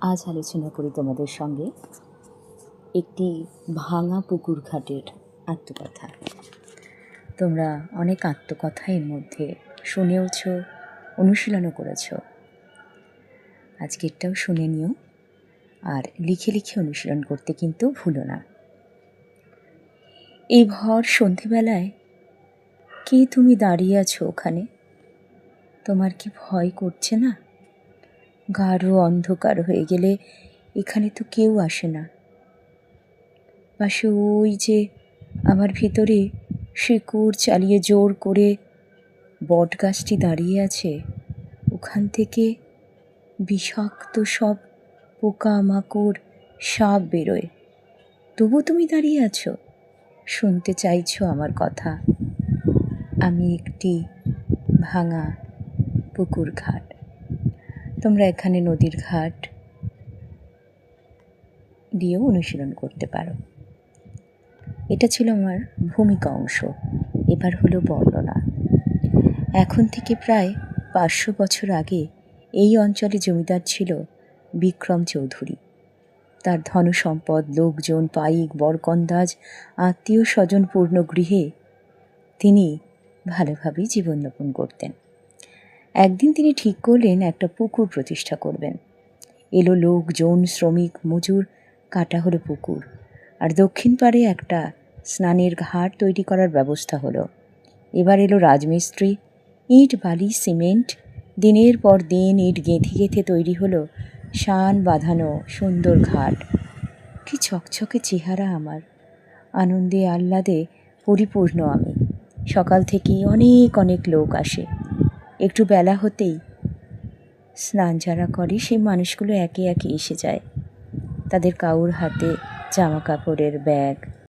আজ আলোচনা করি তোমাদের সঙ্গে একটি ভাঙা পুকুর ঘাটের আত্মকথা। তোমরা অনেক আত্মকথা এর মধ্যে শুনেওছ, অনুশীলনও করেছ। আজকেরটাও শুনে নিও, আর লিখে লিখে অনুশীলন করতে কিন্তু ভুলো না। এই ভর সন্ধেবেলায় কে তুমি দাঁড়িয়ে আছো ওখানে? তোমার কি ভয় করছে না? গাঢ় অন্ধকার হয়ে গেলে এখানে তো কেউ আসে না। পাশে ওই যে আমার ভিতরে শিকড় চালিয়ে জোর করে বট গাছটি দাঁড়িয়ে আছে, ওখান থেকে বিষাক্ত সব পোকা মাকড় সাপ বেরোয়। তবু তুমি দাঁড়িয়ে আছো, শুনতে চাইছো আমার কথা। আমি একটি ভাঙা পুকুর ঘাট। তোমরা এখানে নদীর ঘাট দিয়েও অনুশীলন করতে পারো। এটা ছিল আমার ভূমিকা অংশ। এবার হলো বর্ণনা। এখন থেকে প্রায় 500 বছর আগে এই অঞ্চলে জমিদার ছিল বিক্রম চৌধুরী। তার ধনসম্পদ, লোকজন, পাইক, বরকন্দাজ, আত্মীয় স্বজন পূর্ণ গৃহে তিনি ভালোভাবেই জীবনযাপন করতেন। একদিন তিনি ঠিক করলেন একটা পুকুর প্রতিষ্ঠা করবেন। এলো লোকজন, শ্রমিক, মজুর, কাটা হলো পুকুর। আর দক্ষিণ পাড়ে একটা স্নানের ঘাট তৈরি করার ব্যবস্থা হলো। এবার এলো রাজমিস্ত্রি, ইট বালি সিমেন্ট। দিনের পর দিন ইট গেঁথে গেঁথে তৈরি হলো শান বাঁধানো সুন্দর ঘাট। কি চকচকে চেহারা আমার! আনন্দে আহ্লাদে পরিপূর্ণ আমি। সকাল থেকেই অনেক অনেক লোক আসে। একটু বেলা হতেই স্নান যারা করে সেই মানুষগুলো একে একে এসে যায়। তাদের কাউর হাতে জামা কাপড়ের ব্যাগ,